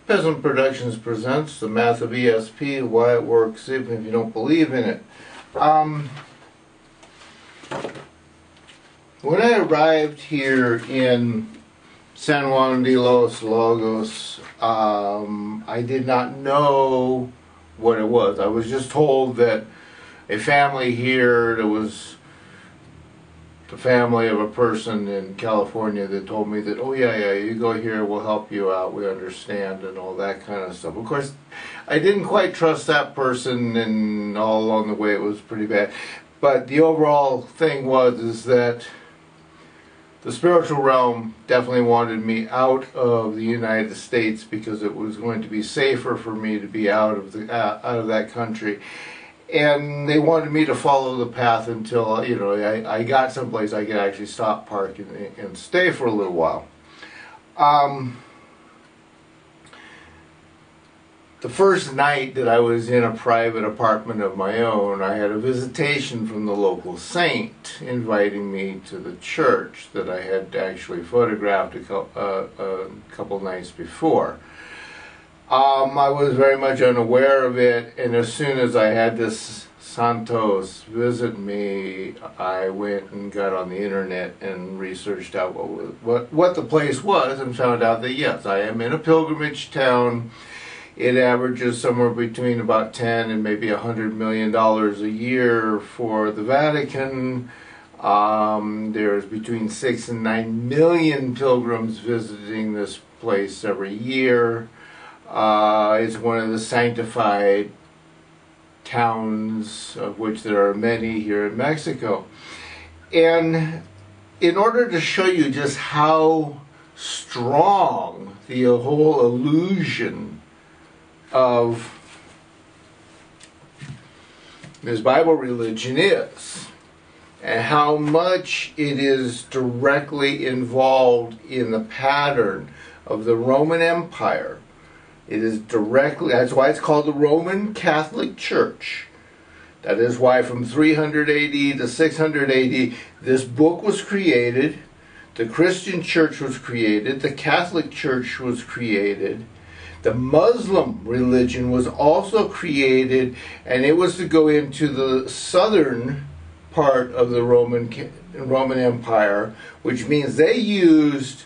Peasant Productions presents the math of ESP, why it works even if you don't believe in it. When I arrived here in San Juan de los Lagos, I did not know what it was. I was just told that a family here, that was the family of a person in California, that told me that, oh yeah, you go here, we'll help you out, we understand, and all that kind of stuff. Of course, I didn't quite trust that person, and all along the way it was pretty bad. But the overall thing is that the spiritual realm definitely wanted me out of the United States because it was going to be safer for me to be out of that country. And they wanted me to follow the path until, I got someplace I could actually stop, park, and stay for a little while. The first night that I was in a private apartment of my own, I had a visitation from the local saint inviting me to the church that I had actually photographed a couple nights before. I was very much unaware of it, and as soon as I had this Santos visit me, I went and got on the internet and researched out what the place was, and found out that yes, I am in a pilgrimage town. It averages somewhere between about 10 and maybe $100 million a year for the Vatican. There's between 6 and 9 million pilgrims visiting this place every year. It's one of the sanctified towns, of which there are many here in Mexico. And in order to show you just how strong the whole illusion of this Bible religion is, and how much it is directly involved in the pattern of the Roman Empire. It is directly, that's why it's called the Roman Catholic Church. That is why from 300 AD to 600 AD, this book was created, the Christian Church was created, the Catholic Church was created, the Muslim religion was also created, and it was to go into the southern part of the Roman Empire, which means they used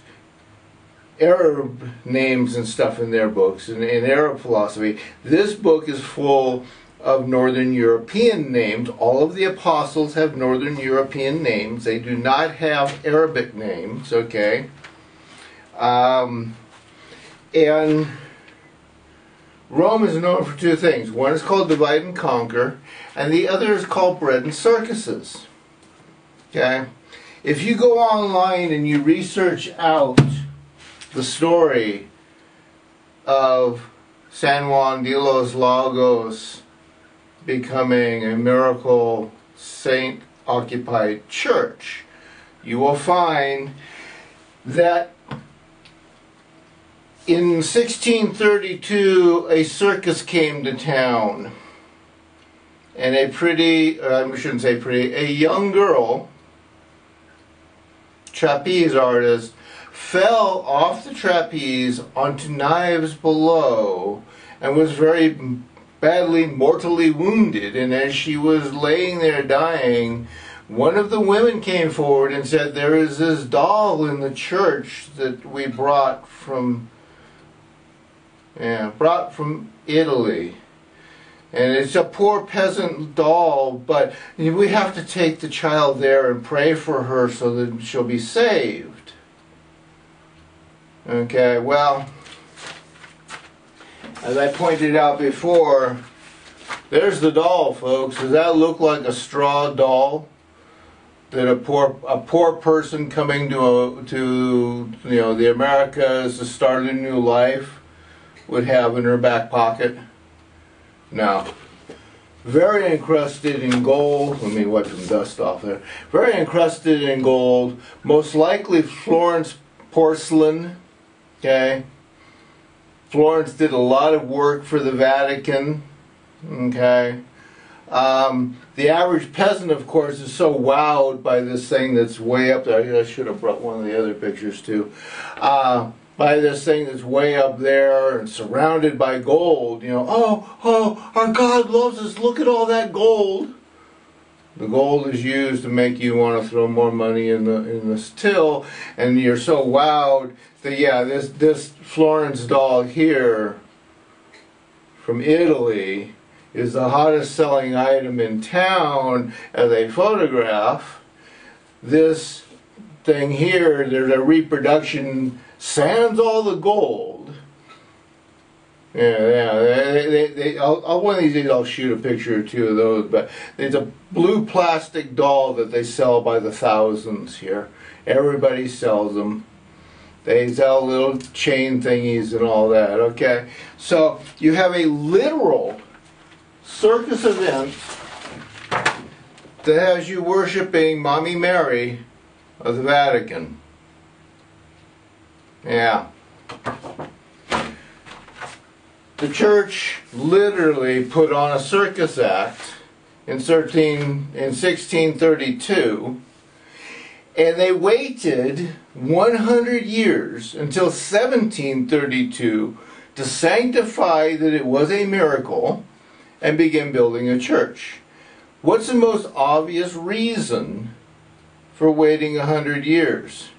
Arab names and stuff in their books, and in Arab philosophy. This book is full of Northern European names. All of the apostles have Northern European names. They do not have Arabic names, okay? And Rome is known for two things. One is called divide and conquer, and the other is called bread and circuses, okay? If you go online and you research out the story of San Juan de los Lagos becoming a miracle saint-occupied church, you will find that in 1632 a circus came to town, and a young girl, trapeze artist, fell off the trapeze onto knives below and was very badly, mortally wounded. And as she was laying there dying, one of the women came forward and said, there is this doll in the church that we brought from Italy. And it's a poor peasant doll, but we have to take the child there and pray for her so that she'll be saved. Okay, well, as I pointed out before, there's the doll, folks. Does that look like a straw doll that a poor person coming to the Americas to start a new life would have in her back pocket? No. Very encrusted in gold. Let me wipe some dust off there. Very encrusted in gold. Most likely Florence porcelain. Okay. Florence did a lot of work for the Vatican. Okay. The average peasant, of course, is so wowed by this thing that's way up there. I should have brought one of the other pictures too. by this thing that's way up there and surrounded by gold. You know, oh, our God loves us. Look at all that gold. The gold is used to make you want to throw more money in the till, and you're so wowed that, yeah, this Florence doll here from Italy is the hottest selling item in town as a photograph. This thing here, there's a reproduction, sans all the gold. One of these days I'll shoot a picture or two of those, but it's a blue plastic doll that they sell by the thousands here. Everybody sells them. They sell little chain thingies and all that, okay? So you have a literal circus event that has you worshiping Mommy Mary of the Vatican. Yeah. The church literally put on a circus act in 1632, and they waited 100 years until 1732 to sanctify that it was a miracle and begin building a church. What's the most obvious reason for waiting 100 years?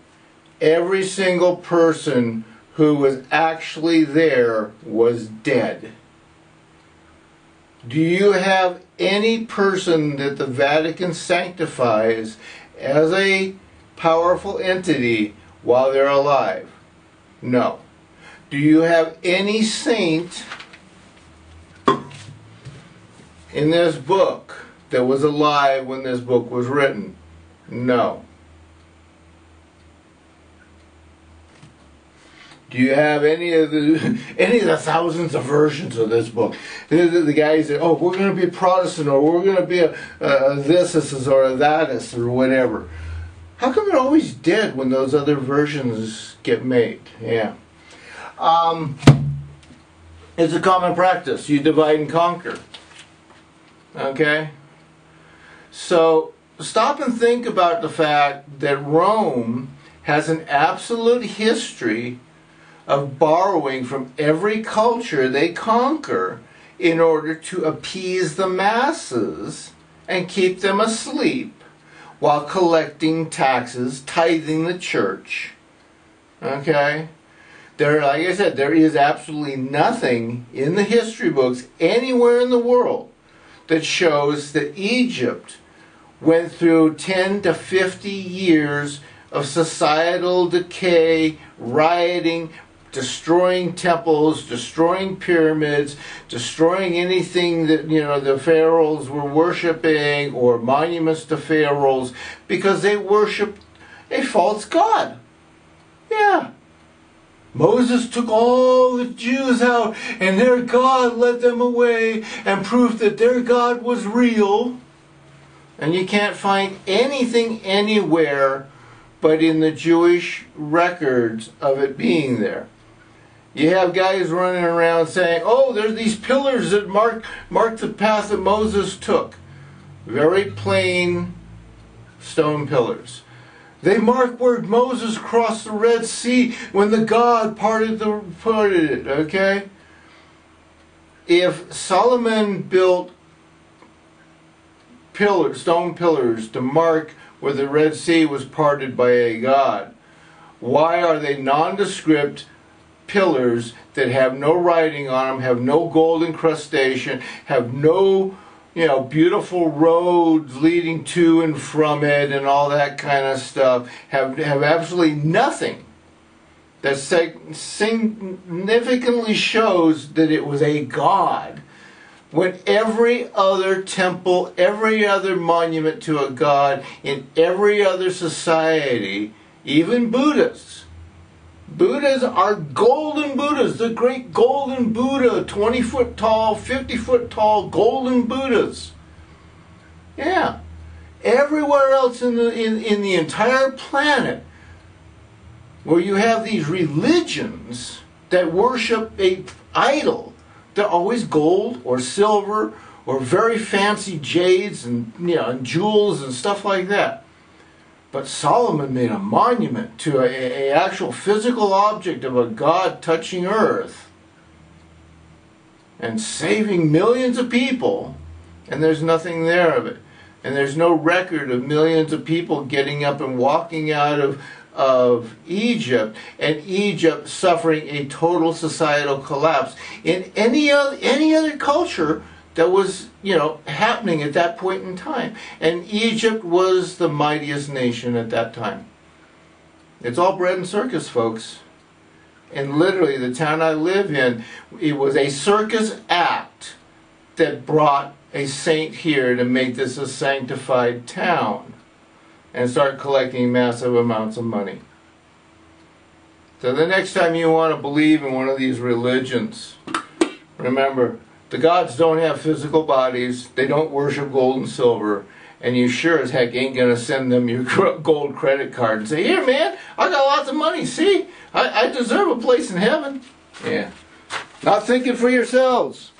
Every single person who was actually there was dead. Do you have any person that the Vatican sanctifies as a powerful entity while they're alive? No. Do you have any saint in this book that was alive when this book was written? No. Do you have any of the thousands of versions of this book? The guys that, oh, we're going to be Protestant, or we're going to be a this or a that or whatever. How come they're always dead when those other versions get made? Yeah. It's a common practice. You divide and conquer. Okay? So stop and think about the fact that Rome has an absolute history of borrowing from every culture they conquer in order to appease the masses and keep them asleep while collecting taxes, tithing the church. Okay? Like I said, there is absolutely nothing in the history books anywhere in the world that shows that Egypt went through 10 to 50 years of societal decay, rioting, destroying temples, destroying pyramids, destroying anything that, you know, the pharaohs were worshiping, or monuments to pharaohs, because they worshiped a false god. Yeah. Moses took all the Jews out, and their God led them away and proved that their God was real. And you can't find anything anywhere but in the Jewish records of it being there. You have guys running around saying, oh, there's these pillars that mark the path that Moses took. Very plain stone pillars. They mark where Moses crossed the Red Sea when the God parted it, okay? If Solomon built stone pillars to mark where the Red Sea was parted by a God, why are they nondescript pillars that have no writing on them, have no gold incrustation, have no, you know, beautiful roads leading to and from it and all that kind of stuff, have absolutely nothing that significantly shows that it was a god, when every other temple, every other monument to a god in every other society, even Buddhists are golden Buddhas, the great golden Buddha, 20-foot tall, 50-foot tall golden Buddhas. Yeah. Everywhere else in the entire planet, where you have these religions that worship a idol, they're always gold or silver or very fancy jades and, you know, and jewels and stuff like that. But Solomon made a monument to a actual physical object of a god touching earth and saving millions of people, and there's nothing there of it. And there's no record of millions of people getting up and walking out of Egypt, and Egypt suffering a total societal collapse in any other culture that was, happening at that point in time. And Egypt was the mightiest nation at that time. It's all bread and circus, folks. And literally, the town I live in, it was a circus act that brought a saint here to make this a sanctified town and start collecting massive amounts of money. So the next time you want to believe in one of these religions, remember, the gods don't have physical bodies, they don't worship gold and silver, and you sure as heck ain't going to send them your gold credit card and say, here man, I got lots of money, see? I deserve a place in heaven. Yeah. Not thinking for yourselves.